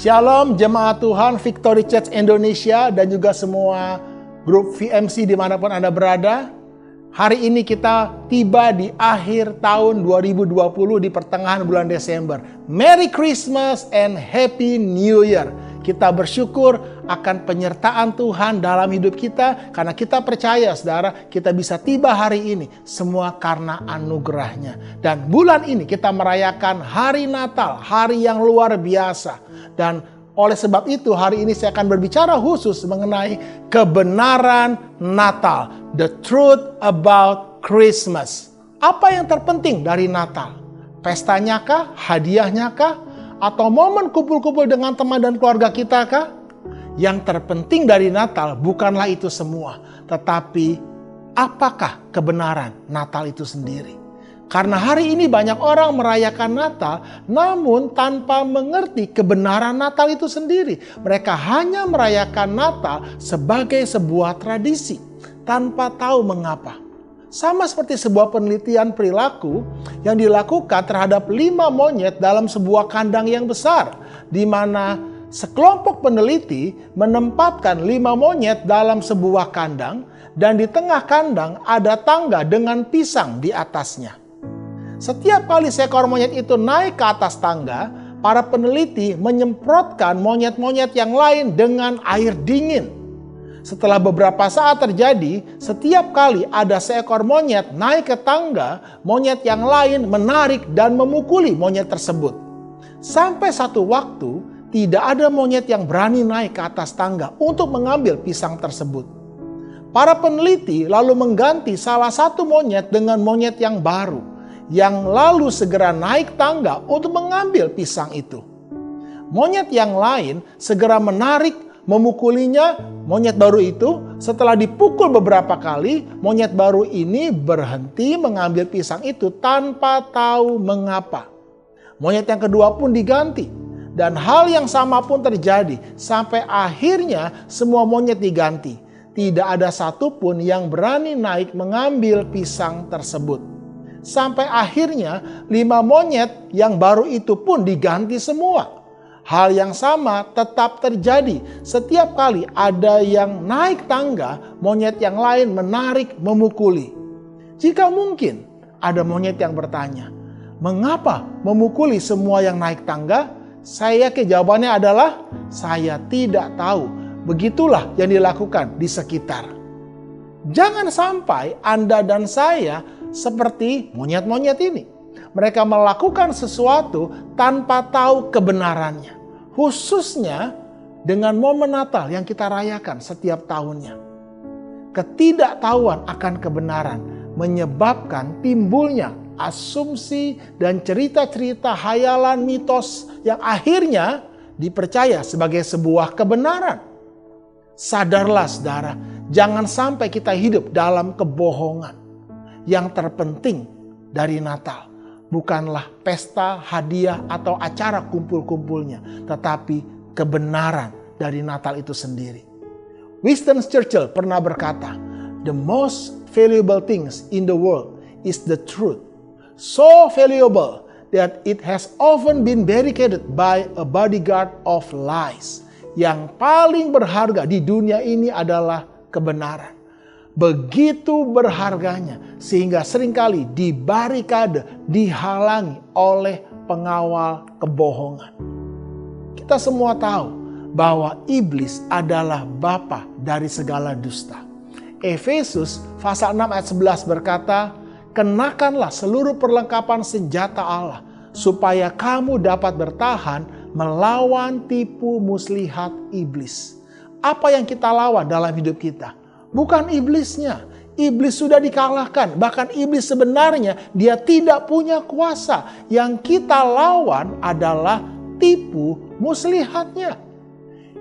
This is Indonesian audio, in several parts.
Shalom jemaat Tuhan Victory Church Indonesia dan juga semua grup VMC dimanapun Anda berada. Hari ini kita tiba di akhir tahun 2020 di pertengahan bulan Desember. Merry Christmas and Happy New Year. Kita bersyukur akan penyertaan Tuhan dalam hidup kita karena kita percaya saudara kita bisa tiba hari ini semua karena anugerahnya. Dan bulan ini kita merayakan hari Natal, hari yang luar biasa. Dan oleh sebab itu hari ini saya akan berbicara khusus mengenai kebenaran Natal. The truth about Christmas. Apa yang terpenting dari Natal? Pestanya kah? Hadiahnya kah? Atau momen kumpul-kumpul dengan teman dan keluarga kita kah? Yang terpenting dari Natal bukanlah itu semua. Tetapi apakah kebenaran Natal itu sendiri? Karena hari ini banyak orang merayakan Natal, namun tanpa mengerti kebenaran Natal itu sendiri. Mereka hanya merayakan Natal sebagai sebuah tradisi, tanpa tahu mengapa. Sama seperti sebuah penelitian perilaku yang dilakukan terhadap 5 monyet dalam sebuah kandang yang besar, di mana sekelompok peneliti menempatkan 5 monyet dalam sebuah kandang, dan di tengah kandang ada tangga dengan pisang di atasnya. Setiap kali seekor monyet itu naik ke atas tangga, para peneliti menyemprotkan monyet-monyet yang lain dengan air dingin. Setelah beberapa saat terjadi, setiap kali ada seekor monyet naik ke tangga, monyet yang lain menarik dan memukuli monyet tersebut. Sampai satu waktu, tidak ada monyet yang berani naik ke atas tangga untuk mengambil pisang tersebut. Para peneliti lalu mengganti salah satu monyet dengan monyet yang baru, yang lalu segera naik tangga untuk mengambil pisang itu. Monyet yang lain segera menarik, memukulinya. Monyet baru itu setelah dipukul beberapa kali, monyet baru ini berhenti mengambil pisang itu tanpa tahu mengapa. Monyet yang kedua pun diganti. Dan hal yang sama pun terjadi sampai akhirnya semua monyet diganti. Tidak ada satupun yang berani naik mengambil pisang tersebut. Sampai akhirnya 5 monyet yang baru itu pun diganti semua. Hal yang sama tetap terjadi setiap kali ada yang naik tangga, monyet yang lain menarik, memukuli. Jika mungkin ada monyet yang bertanya, mengapa memukuli semua yang naik tangga? Saya yakin jawabannya adalah, saya tidak tahu. Begitulah yang dilakukan di sekitar. Jangan sampai Anda dan saya seperti monyet-monyet ini. Mereka melakukan sesuatu tanpa tahu kebenarannya. Khususnya dengan momen Natal yang kita rayakan setiap tahunnya. Ketidaktahuan akan kebenaran menyebabkan timbulnya asumsi dan cerita-cerita hayalan mitos yang akhirnya dipercaya sebagai sebuah kebenaran. Sadarlah saudara, jangan sampai kita hidup dalam kebohongan. Yang terpenting dari Natal bukanlah pesta, hadiah, atau acara kumpul-kumpulnya, tetapi kebenaran dari Natal itu sendiri. Winston Churchill pernah berkata, "The most valuable things in the world is the truth. So valuable that it has often been barricaded by a bodyguard of lies." Yang paling berharga di dunia ini adalah kebenaran. Begitu berharganya sehingga seringkali dibarikade, dihalangi oleh pengawal kebohongan. Kita semua tahu bahwa iblis adalah bapa dari segala dusta. Efesus pasal 6 ayat 11 berkata, "Kenakanlah seluruh perlengkapan senjata Allah supaya kamu dapat bertahan melawan tipu muslihat iblis." Apa yang kita lawan dalam hidup kita? Bukan iblisnya. Iblis sudah dikalahkan. Bahkan iblis sebenarnya dia tidak punya kuasa. Yang kita lawan adalah tipu muslihatnya.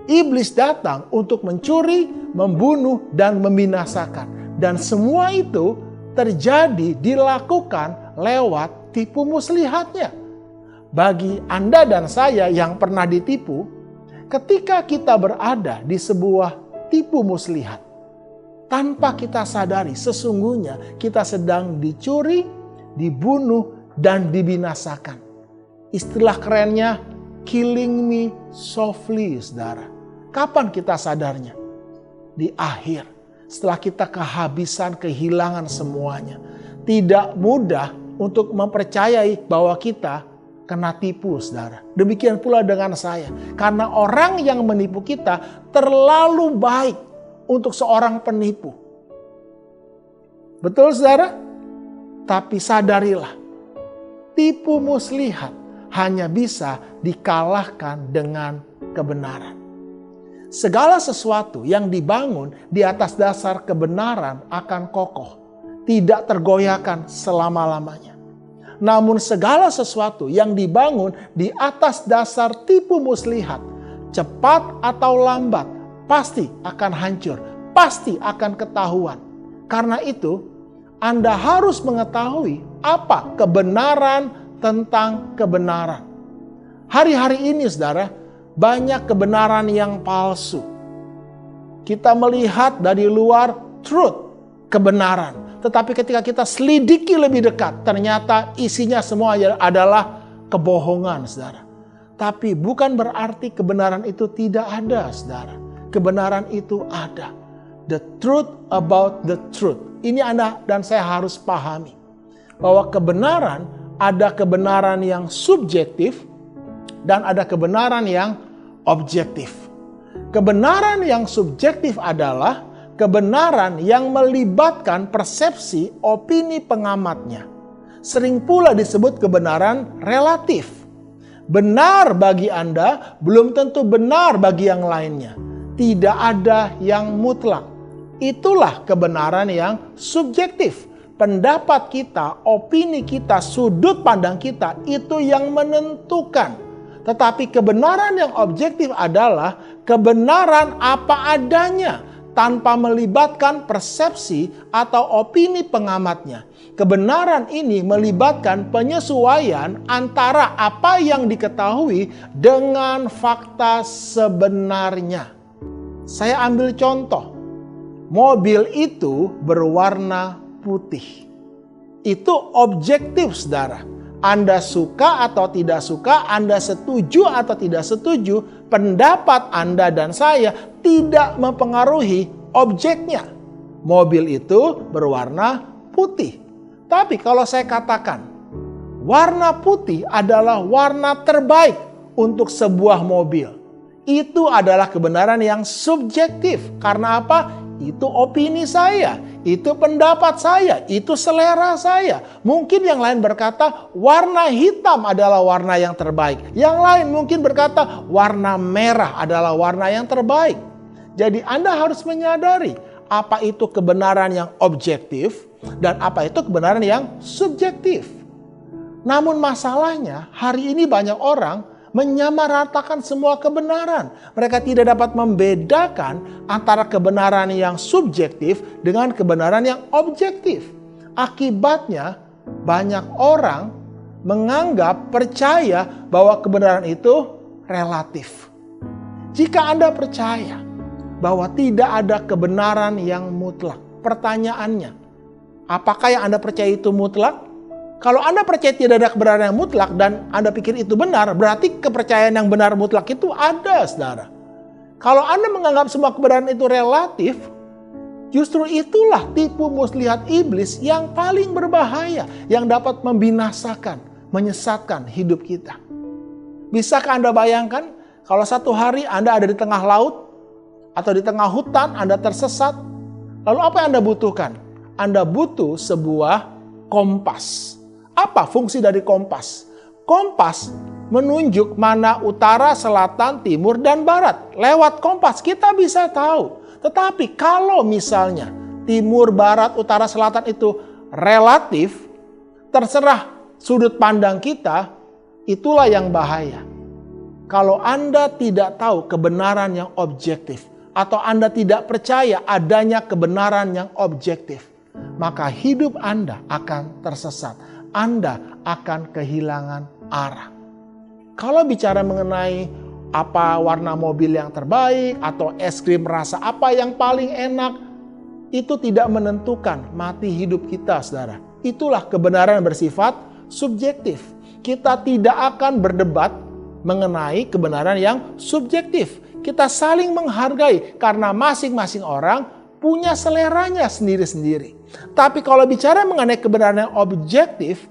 Iblis datang untuk mencuri, membunuh, dan membinasakan. Dan semua itu terjadi dilakukan lewat tipu muslihatnya. Bagi Anda dan saya yang pernah ditipu, ketika kita berada di sebuah tipu muslihat, tanpa kita sadari sesungguhnya kita sedang dicuri, dibunuh, dan dibinasakan. Istilah kerennya killing me softly, saudara. Kapan kita sadarnya? Di akhir. Setelah kita kehabisan, kehilangan semuanya. Tidak mudah untuk mempercayai bahwa kita kena tipu, saudara. Demikian pula dengan saya. Karena orang yang menipu kita terlalu baik untuk seorang penipu. Betul, saudara? Tapi sadarilah, tipu muslihat hanya bisa dikalahkan dengan kebenaran. Segala sesuatu yang dibangun di atas dasar kebenaran akan kokoh, tidak tergoyahkan selama-lamanya. Namun segala sesuatu yang dibangun di atas dasar tipu muslihat, cepat atau lambat, pasti akan hancur, pasti akan ketahuan. Karena itu, Anda harus mengetahui apa kebenaran tentang kebenaran. Hari-hari ini, saudara, banyak kebenaran yang palsu. Kita melihat dari luar truth, kebenaran. Tetapi ketika kita selidiki lebih dekat, ternyata isinya semua adalah kebohongan, saudara. Tapi bukan berarti kebenaran itu tidak ada, saudara. Kebenaran itu ada. The truth about the truth. Ini Anda dan saya harus pahami. Bahwa kebenaran, ada kebenaran yang subjektif dan ada kebenaran yang objektif. Kebenaran yang subjektif adalah kebenaran yang melibatkan persepsi opini pengamatnya. Sering pula disebut kebenaran relatif. Benar bagi Anda belum tentu benar bagi yang lainnya. Tidak ada yang mutlak. Itulah kebenaran yang subjektif. Pendapat kita, opini kita, sudut pandang kita itu yang menentukan. Tetapi kebenaran yang objektif adalah kebenaran apa adanya, tanpa melibatkan persepsi atau opini pengamatnya. Kebenaran ini melibatkan penyesuaian antara apa yang diketahui dengan fakta sebenarnya. Saya ambil contoh. Mobil itu berwarna putih. Itu objektif, saudara. Anda suka atau tidak suka, Anda setuju atau tidak setuju, pendapat Anda dan saya tidak mempengaruhi objeknya. Mobil itu berwarna putih. Tapi kalau saya katakan, warna putih adalah warna terbaik untuk sebuah mobil. Itu adalah kebenaran yang subjektif. Karena apa? Itu opini saya, itu pendapat saya, itu selera saya. Mungkin yang lain berkata warna hitam adalah warna yang terbaik. Yang lain mungkin berkata warna merah adalah warna yang terbaik. Jadi Anda harus menyadari apa itu kebenaran yang objektif dan apa itu kebenaran yang subjektif. Namun masalahnya hari ini banyak orang menyamaratakan semua kebenaran. Mereka tidak dapat membedakan antara kebenaran yang subjektif dengan kebenaran yang objektif. Akibatnya banyak orang menganggap percaya bahwa kebenaran itu relatif. Jika Anda percaya bahwa tidak ada kebenaran yang mutlak, pertanyaannya, apakah yang Anda percaya itu mutlak? Kalau Anda percaya tidak ada kebenaran yang mutlak dan Anda pikir itu benar, berarti kepercayaan yang benar mutlak itu ada, saudara. Kalau Anda menganggap semua kebenaran itu relatif, justru itulah tipu muslihat iblis yang paling berbahaya, yang dapat membinasakan, menyesatkan hidup kita. Bisakah Anda bayangkan kalau satu hari Anda ada di tengah laut atau di tengah hutan, Anda tersesat, lalu apa yang Anda butuhkan? Anda butuh sebuah kompas. Apa fungsi dari kompas? Kompas menunjuk mana utara, selatan, timur, dan barat. Lewat kompas kita bisa tahu. Tetapi kalau misalnya timur, barat, utara, selatan itu relatif, terserah sudut pandang kita, itulah yang bahaya. Kalau Anda tidak tahu kebenaran yang objektif, atau Anda tidak percaya adanya kebenaran yang objektif, maka hidup Anda akan tersesat. Anda akan kehilangan arah. Kalau bicara mengenai apa warna mobil yang terbaik atau es krim rasa apa yang paling enak, itu tidak menentukan mati hidup kita, saudara. Itulah kebenaran bersifat subjektif. Kita tidak akan berdebat mengenai kebenaran yang subjektif. Kita saling menghargai karena masing-masing orang punya seleranya sendiri-sendiri. Tapi kalau bicara mengenai kebenaran yang objektif,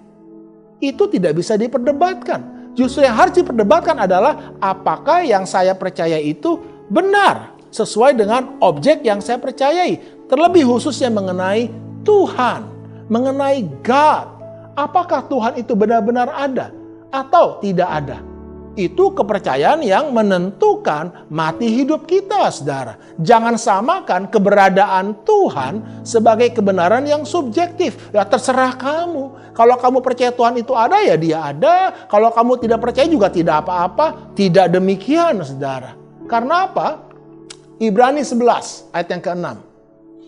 itu tidak bisa diperdebatkan. Justru yang harus diperdebatkan adalah apakah yang saya percaya itu benar sesuai dengan objek yang saya percayai. Terlebih khususnya mengenai Tuhan, mengenai God. Apakah Tuhan itu benar-benar ada atau tidak ada? Itu kepercayaan yang menentukan mati hidup kita, saudara. Jangan samakan keberadaan Tuhan sebagai kebenaran yang subjektif. Ya terserah kamu. Kalau kamu percaya Tuhan itu ada, ya dia ada. Kalau kamu tidak percaya juga tidak apa-apa. Tidak demikian, saudara. Karena apa? Ibrani 11 ayat yang ke-6.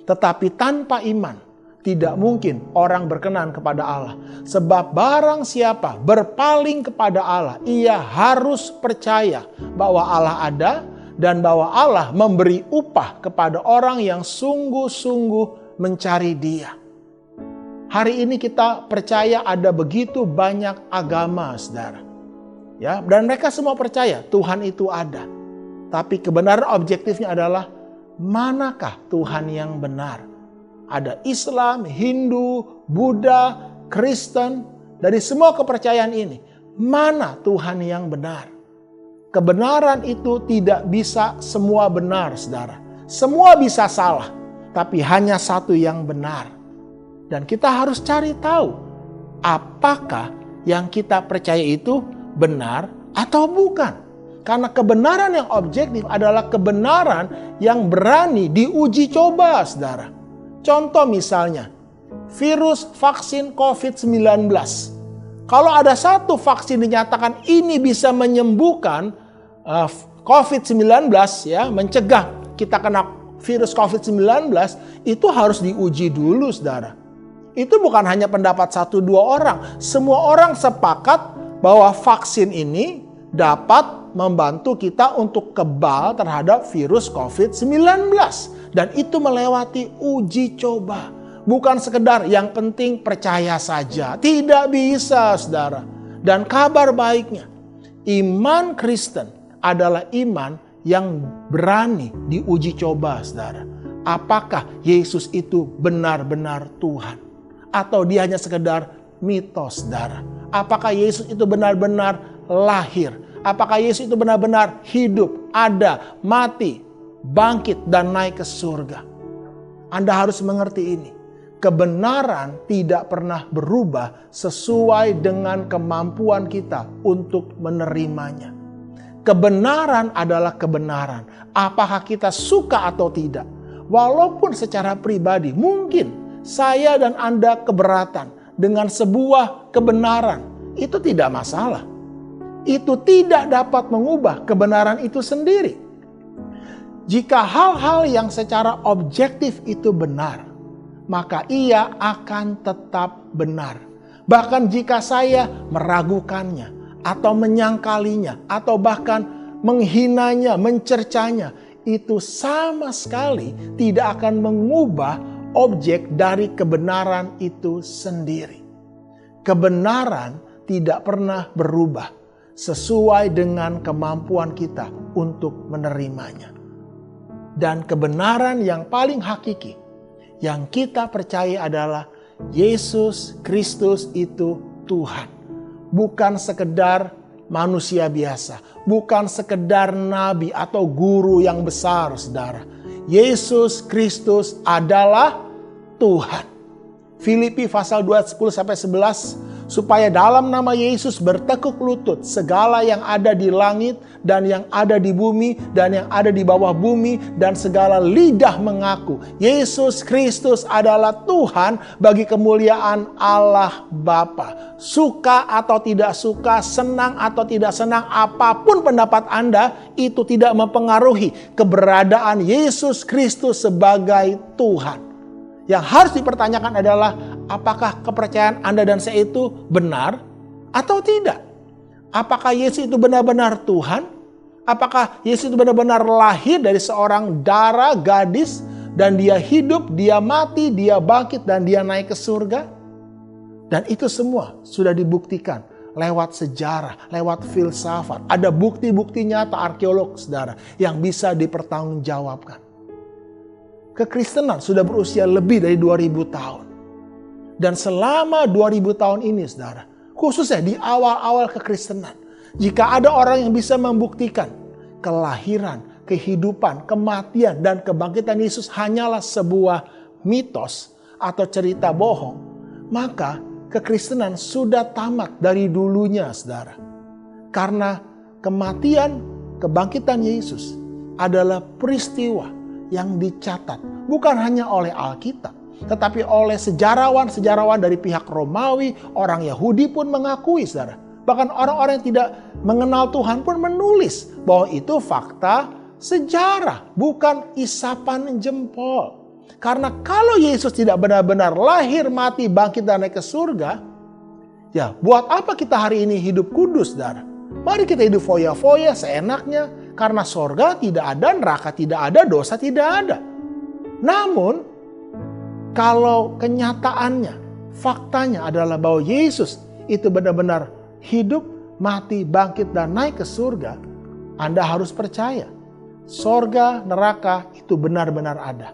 Tetapi tanpa iman tidak mungkin orang berkenan kepada Allah. Sebab barang siapa berpaling kepada Allah, ia harus percaya bahwa Allah ada dan bahwa Allah memberi upah kepada orang yang sungguh-sungguh mencari Dia. Hari ini kita percaya ada begitu banyak agama, saudara. Ya, dan mereka semua percaya Tuhan itu ada. Tapi kebenaran objektifnya adalah manakah Tuhan yang benar? Ada Islam, Hindu, Buddha, Kristen, dari semua kepercayaan ini. Mana Tuhan yang benar? Kebenaran itu tidak bisa semua benar, saudara. Semua bisa salah, tapi hanya satu yang benar. Dan kita harus cari tahu, apakah yang kita percaya itu benar atau bukan. Karena kebenaran yang objektif adalah kebenaran yang berani diuji coba, saudara. Contoh misalnya, virus vaksin COVID-19. Kalau ada satu vaksin dinyatakan ini bisa menyembuhkan COVID-19, ya, mencegah kita kena virus COVID-19, itu harus diuji dulu, saudara. Itu bukan hanya pendapat 1-2 orang. Semua orang sepakat bahwa vaksin ini dapat membantu kita untuk kebal terhadap virus COVID-19. Dan itu melewati uji coba. Bukan sekedar yang penting percaya saja. Tidak bisa, saudara. Dan kabar baiknya, iman Kristen adalah iman yang berani diuji coba, saudara. Apakah Yesus itu benar-benar Tuhan? Atau dia hanya sekedar mitos, saudara? Apakah Yesus itu benar-benar lahir? Apakah Yesus itu benar-benar hidup, ada, mati, bangkit, dan naik ke surga? Anda harus mengerti ini. Kebenaran tidak pernah berubah sesuai dengan kemampuan kita untuk menerimanya. Kebenaran adalah kebenaran. Apakah kita suka atau tidak? Walaupun secara pribadi mungkin saya dan Anda keberatan dengan sebuah kebenaran, itu tidak masalah. Itu tidak dapat mengubah kebenaran itu sendiri. Jika hal-hal yang secara objektif itu benar, maka ia akan tetap benar. Bahkan jika saya meragukannya, atau menyangkalinya, atau bahkan menghinanya, mencercanya, itu sama sekali tidak akan mengubah objek dari kebenaran itu sendiri. Kebenaran tidak pernah berubah sesuai dengan kemampuan kita untuk menerimanya. Dan kebenaran yang paling hakiki yang kita percaya adalah Yesus Kristus itu Tuhan. Bukan sekedar manusia biasa. Bukan sekedar nabi atau guru yang besar, saudara. Yesus Kristus adalah Tuhan. Filipi pasal 2 10-11. Supaya dalam nama Yesus bertekuk lutut segala yang ada di langit dan yang ada di bumi dan yang ada di bawah bumi, dan segala lidah mengaku Yesus Kristus adalah Tuhan bagi kemuliaan Allah Bapa. Suka atau tidak suka, senang atau tidak senang, apapun pendapat Anda, itu tidak mempengaruhi keberadaan Yesus Kristus sebagai Tuhan. Yang harus dipertanyakan adalah, apakah kepercayaan Anda dan saya itu benar atau tidak? Apakah Yesus itu benar-benar Tuhan? Apakah Yesus itu benar-benar lahir dari seorang darah gadis, dan dia hidup, dia mati, dia bangkit, dan dia naik ke surga? Dan itu semua sudah dibuktikan lewat sejarah, lewat filsafat. Ada bukti-bukti nyata arkeolog, saudara, yang bisa dipertanggungjawabkan. Kekristenan sudah berusia lebih dari 2000 tahun. Dan selama 2000 tahun ini, saudara, khususnya di awal-awal kekristenan, jika ada orang yang bisa membuktikan kelahiran, kehidupan, kematian, dan kebangkitan Yesus hanyalah sebuah mitos atau cerita bohong, maka kekristenan sudah tamat dari dulunya, saudara. Karena kematian, kebangkitan Yesus adalah peristiwa yang dicatat bukan hanya oleh Alkitab, tetapi oleh sejarawan-sejarawan dari pihak Romawi, orang Yahudi pun mengakui, saudara. Bahkan orang-orang yang tidak mengenal Tuhan pun menulis bahwa itu fakta sejarah, bukan isapan jempol. Karena kalau Yesus tidak benar-benar lahir, mati, bangkit, dan naik ke surga, ya buat apa kita hari ini hidup kudus, saudara? Mari kita hidup foya-foya seenaknya, karena surga tidak ada, neraka tidak ada, dosa tidak ada. Namun, kalau kenyataannya, faktanya adalah bahwa Yesus itu benar-benar hidup, mati, bangkit, dan naik ke surga, Anda harus percaya. Surga, neraka itu benar-benar ada.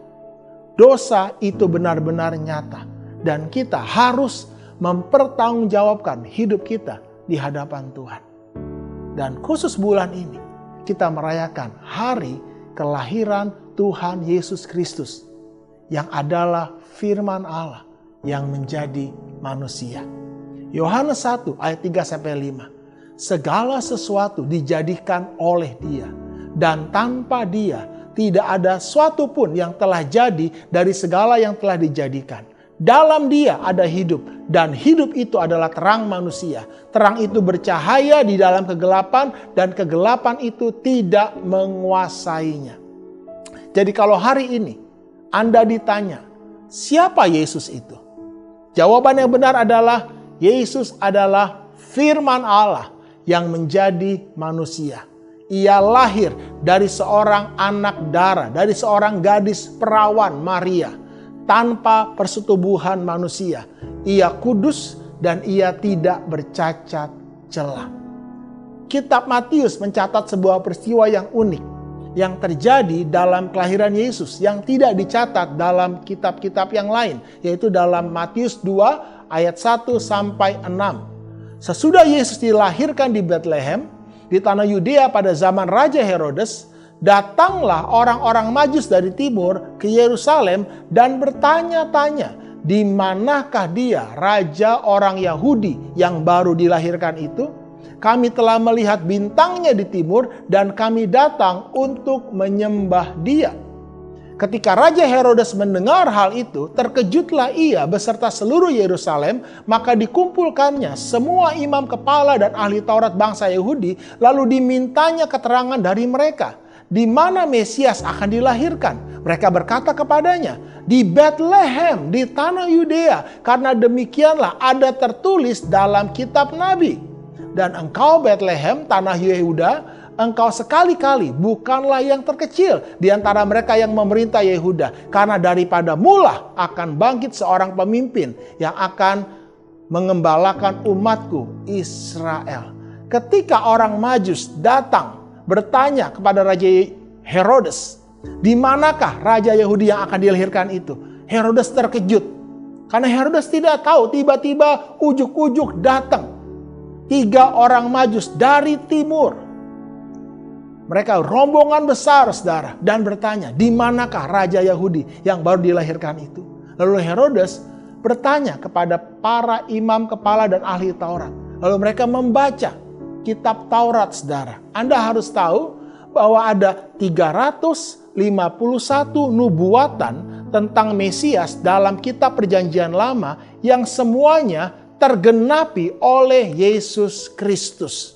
Dosa itu benar-benar nyata. Dan kita harus mempertanggungjawabkan hidup kita di hadapan Tuhan. Dan khusus bulan ini, kita merayakan hari kelahiran Tuhan Yesus Kristus, yang adalah firman Allah yang menjadi manusia. Yohanes 1 ayat 3-5. Segala sesuatu dijadikan oleh Dia, dan tanpa Dia tidak ada suatu pun yang telah jadi dari segala yang telah dijadikan. Dalam Dia ada hidup, dan hidup itu adalah terang manusia. Terang itu bercahaya di dalam kegelapan, dan kegelapan itu tidak menguasainya. Jadi kalau hari ini Anda ditanya, siapa Yesus itu? Jawaban yang benar adalah, Yesus adalah firman Allah yang menjadi manusia. Ia lahir dari seorang anak darah, dari seorang gadis perawan Maria, tanpa persetubuhan manusia. Ia kudus dan ia tidak bercacat celah. Kitab Matius mencatat sebuah peristiwa yang unik yang terjadi dalam kelahiran Yesus yang tidak dicatat dalam kitab-kitab yang lain, yaitu dalam Matius 2 ayat 1-6. Sesudah Yesus dilahirkan di Bethlehem, di tanah Yudea pada zaman Raja Herodes, datanglah orang-orang Majus dari timur ke Yerusalem dan bertanya-tanya, di manakah dia, raja orang Yahudi yang baru dilahirkan itu? Kami telah melihat bintangnya di timur dan kami datang untuk menyembah dia. Ketika Raja Herodes mendengar hal itu, terkejutlah ia beserta seluruh Yerusalem, maka dikumpulkannya semua imam kepala dan ahli Taurat bangsa Yahudi, lalu dimintanya keterangan dari mereka, di mana Mesias akan dilahirkan. Mereka berkata kepadanya, di Bethlehem, di tanah Yudea, karena demikianlah ada tertulis dalam kitab Nabi. Dan engkau Bethlehem, tanah Yehuda, engkau sekali-kali bukanlah yang terkecil di antara mereka yang memerintah Yehuda, karena daripada mula akan bangkit seorang pemimpin yang akan mengembalakan umatku Israel. Ketika orang Majus datang bertanya kepada Raja Herodes, di manakah Raja Yahudi yang akan dilahirkan itu? Herodes terkejut, karena Herodes tidak tahu. Tiba-tiba ujuk-ujuk datang 3 orang Majus dari timur. Mereka rombongan besar, saudara, dan bertanya, di manakah Raja Yahudi yang baru dilahirkan itu? Lalu Herodes bertanya kepada para imam kepala dan ahli Taurat. Lalu mereka membaca kitab Taurat, saudara. Anda harus tahu bahwa ada 351 nubuatan tentang Mesias dalam kitab Perjanjian Lama yang semuanya tergenapi oleh Yesus Kristus.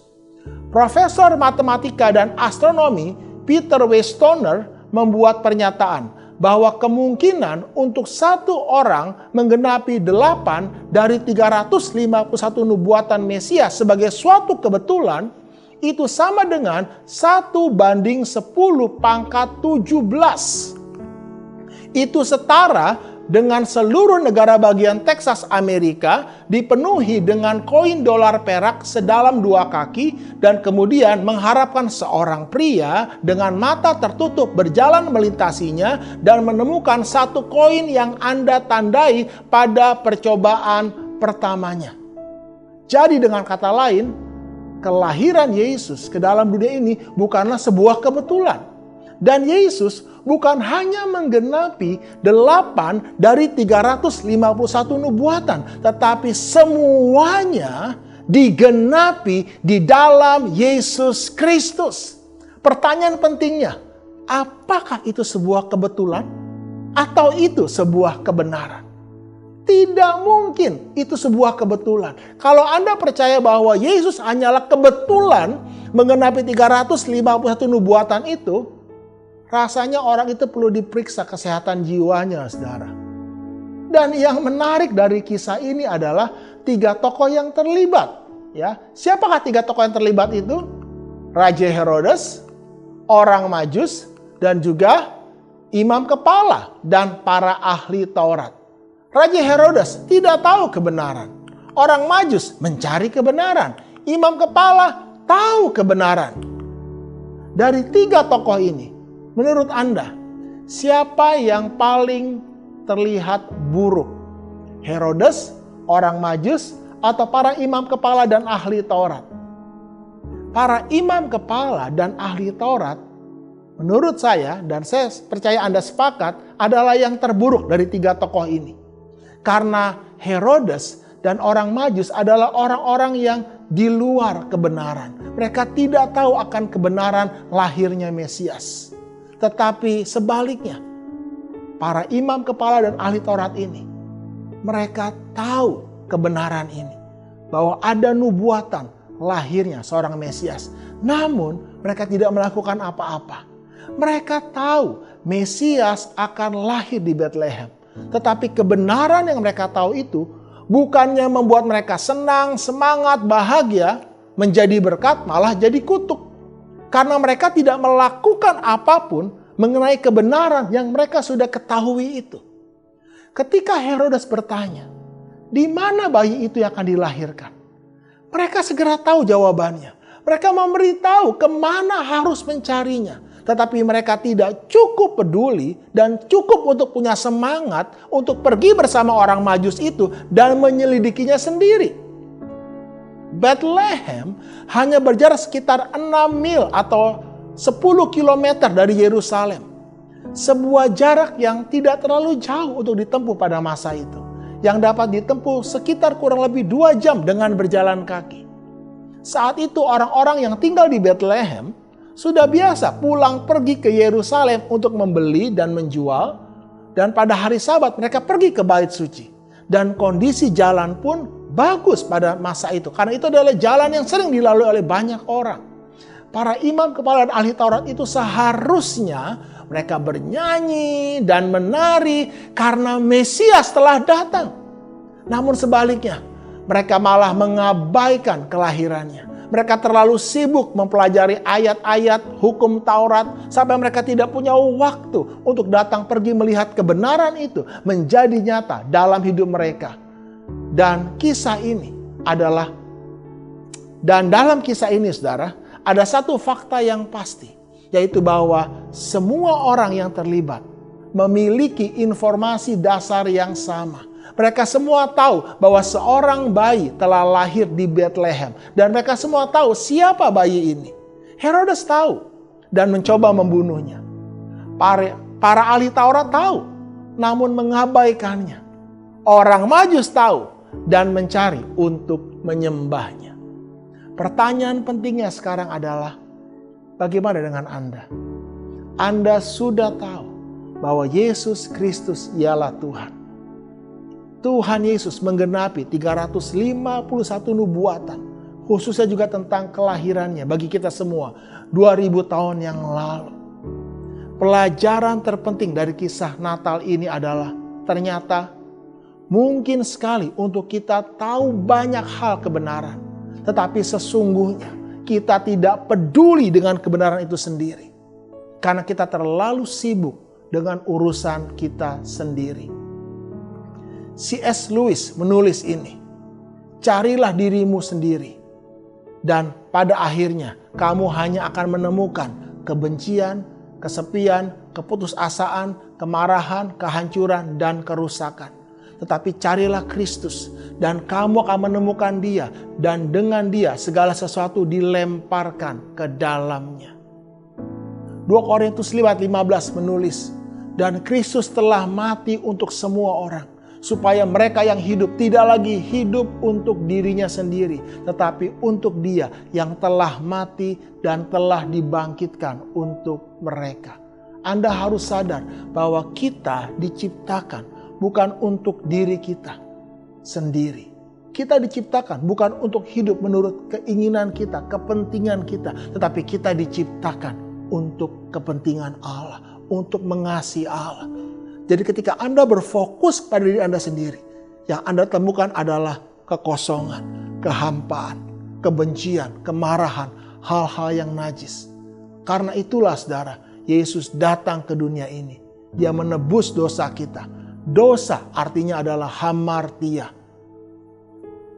Profesor matematika dan astronomi Peter W. Stoner membuat pernyataan bahwa kemungkinan untuk satu orang menggenapi 8 dari 351 nubuatan Mesias sebagai suatu kebetulan itu sama dengan 1:10⁻17. Itu setara dengan seluruh negara bagian Texas Amerika dipenuhi dengan koin dolar perak sedalam 2 kaki dan kemudian mengharapkan seorang pria dengan mata tertutup berjalan melintasinya dan menemukan 1 koin yang Anda tandai pada percobaan pertamanya. Jadi dengan kata lain, kelahiran Yesus ke dalam dunia ini bukanlah sebuah kebetulan. Dan Yesus bukan hanya menggenapi 8 dari 351 nubuatan, tetapi semuanya digenapi di dalam Yesus Kristus. Pertanyaan pentingnya, apakah itu sebuah kebetulan atau itu sebuah kebenaran? Tidak mungkin itu sebuah kebetulan. Kalau Anda percaya bahwa Yesus hanyalah kebetulan menggenapi 351 nubuatan itu, rasanya orang itu perlu diperiksa kesehatan jiwanya, saudara. Dan yang menarik dari kisah ini adalah 3 tokoh yang terlibat. Ya, siapakah 3 tokoh yang terlibat itu? Raja Herodes, orang Majus, dan juga imam kepala dan para ahli Taurat. Raja Herodes tidak tahu kebenaran. Orang Majus mencari kebenaran. Imam kepala tahu kebenaran. Dari 3 tokoh ini, menurut Anda, siapa yang paling terlihat buruk? Herodes, orang Majus, atau para imam kepala dan ahli Taurat? Para imam kepala dan ahli Taurat, menurut saya, dan saya percaya Anda sepakat, adalah yang terburuk dari 3 tokoh ini. Karena Herodes dan orang Majus adalah orang-orang yang di luar kebenaran. Mereka tidak tahu akan kebenaran lahirnya Mesias. Tetapi sebaliknya, para imam kepala dan ahli Taurat ini, mereka tahu kebenaran ini. Bahwa ada nubuatan lahirnya seorang Mesias. Namun mereka tidak melakukan apa-apa. Mereka tahu Mesias akan lahir di Bethlehem. Tetapi kebenaran yang mereka tahu itu bukannya membuat mereka senang, semangat, bahagia, menjadi berkat, malah jadi kutuk. Karena mereka tidak melakukan apapun mengenai kebenaran yang mereka sudah ketahui itu. Ketika Herodes bertanya, di mana bayi itu yang akan dilahirkan? Mereka segera tahu jawabannya. Mereka memberitahu kemana harus mencarinya. Tetapi mereka tidak cukup peduli dan cukup untuk punya semangat untuk pergi bersama orang Majus itu dan menyelidikinya sendiri. Bethlehem hanya berjarak sekitar 6 mil atau 10 kilometer dari Yerusalem. Sebuah jarak yang tidak terlalu jauh untuk ditempuh pada masa itu. Yang dapat ditempuh sekitar kurang lebih 2 jam dengan berjalan kaki. Saat itu orang-orang yang tinggal di Bethlehem sudah biasa pulang pergi ke Yerusalem untuk membeli dan menjual. Dan pada hari Sabat mereka pergi ke Bait Suci. Dan kondisi jalan pun bagus pada masa itu. Karena itu adalah jalan yang sering dilalui oleh banyak orang. Para imam kepala dan ahli Taurat itu seharusnya mereka bernyanyi dan menari karena Mesias telah datang. Namun sebaliknya, mereka malah mengabaikan kelahirannya. Mereka terlalu sibuk mempelajari ayat-ayat hukum Taurat sampai mereka tidak punya waktu untuk datang pergi melihat kebenaran itu menjadi nyata dalam hidup mereka. Dan dalam kisah ini, saudara, ada satu fakta yang pasti, yaitu bahwa semua orang yang terlibat memiliki informasi dasar yang sama. Mereka semua tahu bahwa seorang bayi telah lahir di Bethlehem. Dan mereka semua tahu siapa bayi ini. Herodes tahu dan mencoba membunuhnya. Para ahli Taurat tahu, namun mengabaikannya. Orang Majus tahu dan mencari untuk menyembahnya. Pertanyaan pentingnya sekarang adalah, bagaimana dengan Anda? Anda sudah tahu bahwa Yesus Kristus ialah Tuhan. Tuhan Yesus menggenapi 351 nubuatan. Khususnya juga tentang kelahirannya bagi kita semua 2000 tahun yang lalu. Pelajaran terpenting dari kisah Natal ini adalah ternyata mungkin sekali untuk kita tahu banyak hal kebenaran. Tetapi sesungguhnya kita tidak peduli dengan kebenaran itu sendiri. Karena kita terlalu sibuk dengan urusan kita sendiri. C.S. Lewis menulis ini. Carilah dirimu sendiri. Dan pada akhirnya kamu hanya akan menemukan kebencian, kesepian, keputusasaan, kemarahan, kehancuran, dan kerusakan. Tetapi carilah Kristus dan kamu akan menemukan Dia. Dan dengan Dia segala sesuatu dilemparkan ke dalamnya. 2 Korintus 5:15 menulis, dan Kristus telah mati untuk semua orang, supaya mereka yang hidup tidak lagi hidup untuk dirinya sendiri, tetapi untuk Dia yang telah mati dan telah dibangkitkan untuk mereka. Anda harus sadar bahwa kita diciptakan bukan untuk diri kita sendiri. Kita diciptakan bukan untuk hidup menurut keinginan kita, kepentingan kita, tetapi kita diciptakan untuk kepentingan Allah, untuk mengasihi Allah. Jadi ketika Anda berfokus pada diri Anda sendiri, yang Anda temukan adalah kekosongan, kehampaan, kebencian, kemarahan, hal-hal yang najis. Karena itulah saudara, Yesus datang ke dunia ini. Dia menebus dosa kita. Dosa artinya adalah hamartia.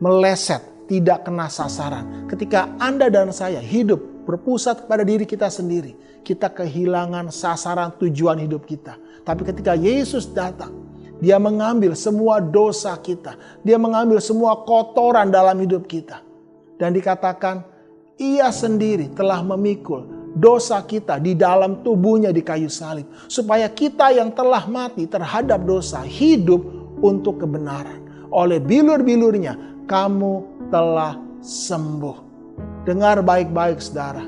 Meleset, tidak kena sasaran. Ketika Anda dan saya hidup berpusat pada diri kita sendiri, kita kehilangan sasaran tujuan hidup kita. Tapi ketika Yesus datang, Dia mengambil semua dosa kita. Dia mengambil semua kotoran dalam hidup kita. Dan dikatakan, Ia sendiri telah memikul dosa kita di dalam tubuhnya di kayu salib. Supaya kita yang telah mati terhadap dosa hidup untuk kebenaran. Oleh bilur-bilurnya kamu telah sembuh. Dengar baik-baik saudara.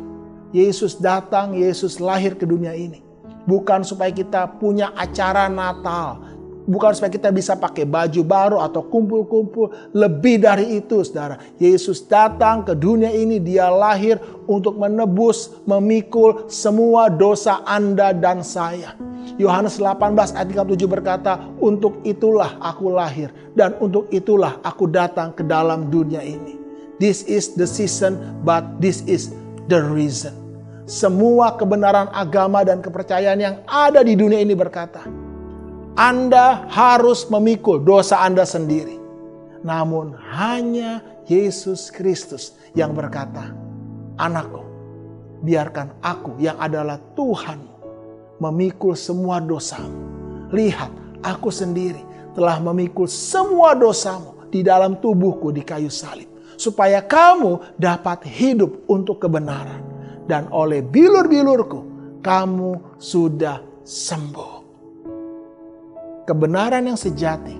Yesus datang, Yesus lahir ke dunia ini. Bukan supaya kita punya acara Natal. Bukan supaya kita bisa pakai baju baru atau kumpul-kumpul. Lebih dari itu saudara. Yesus datang ke dunia ini, Dia lahir untuk menebus, memikul semua dosa Anda dan saya. Yohanes 18 ayat 37 berkata, untuk itulah aku lahir dan untuk itulah aku datang ke dalam dunia ini. This is the season, but this is the reason. Semua kebenaran agama dan kepercayaan yang ada di dunia ini berkata, Anda harus memikul dosa Anda sendiri. Namun hanya Yesus Kristus yang berkata, anakku, biarkan aku yang adalah Tuhanmu memikul semua dosamu. Lihat, aku sendiri telah memikul semua dosamu di dalam tubuhku di kayu salib. Supaya kamu dapat hidup untuk kebenaran. Dan oleh bilur-bilurku, kamu sudah sembuh. Kebenaran yang sejati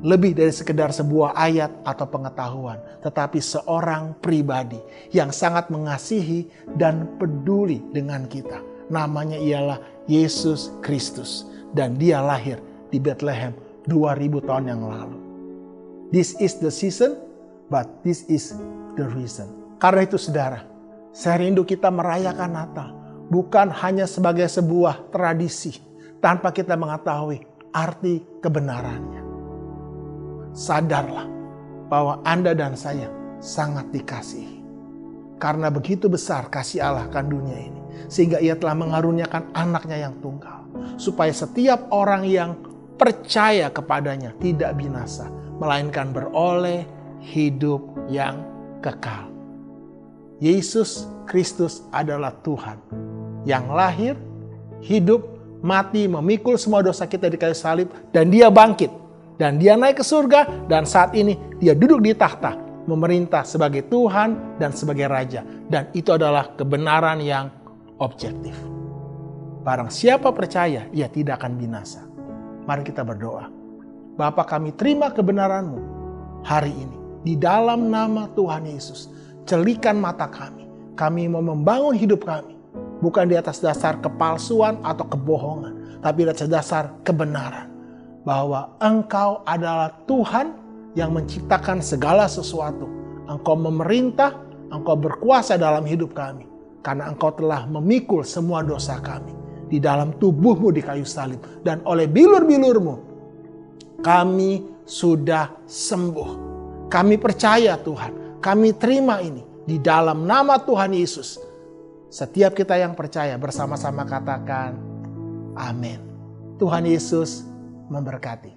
lebih dari sekedar sebuah ayat atau pengetahuan. Tetapi seorang pribadi yang sangat mengasihi dan peduli dengan kita. Namanya ialah Yesus Kristus. Dan Dia lahir di Bethlehem 2000 tahun yang lalu. This is the season, but this is the reason. Karena itu saudara, saya rindu kita merayakan Natal. Bukan hanya sebagai sebuah tradisi. Tanpa kita mengetahui arti kebenarannya. Sadarlah bahwa Anda dan saya sangat dikasihi. Karena begitu besar kasih Allah akan dunia ini. Sehingga Ia telah mengaruniakan anaknya yang tunggal. Supaya setiap orang yang percaya kepadanya tidak binasa. Melainkan beroleh hidup yang kekal. Yesus Kristus adalah Tuhan yang lahir, hidup, mati, memikul semua dosa kita di kayu salib, dan Dia bangkit, dan Dia naik ke surga, dan saat ini Dia duduk di tahta, memerintah sebagai Tuhan dan sebagai Raja, dan itu adalah kebenaran yang objektif. Barang siapa percaya, ia tidak akan binasa. Mari kita berdoa. Bapa, kami terima kebenaran-Mu hari ini. Di dalam nama Tuhan Yesus, celikan mata kami. Kami mau membangun hidup kami. Bukan di atas dasar kepalsuan atau kebohongan. Tapi di atas dasar kebenaran. Bahwa Engkau adalah Tuhan yang menciptakan segala sesuatu. Engkau memerintah, Engkau berkuasa dalam hidup kami. Karena Engkau telah memikul semua dosa kami. Di dalam tubuh-Mu di kayu salib. Dan oleh bilur-bilur-Mu, kami sudah sembuh. Kami percaya Tuhan. Kami terima ini. Di dalam nama Tuhan Yesus. Setiap kita yang percaya bersama-sama katakan amin. Tuhan Yesus memberkati.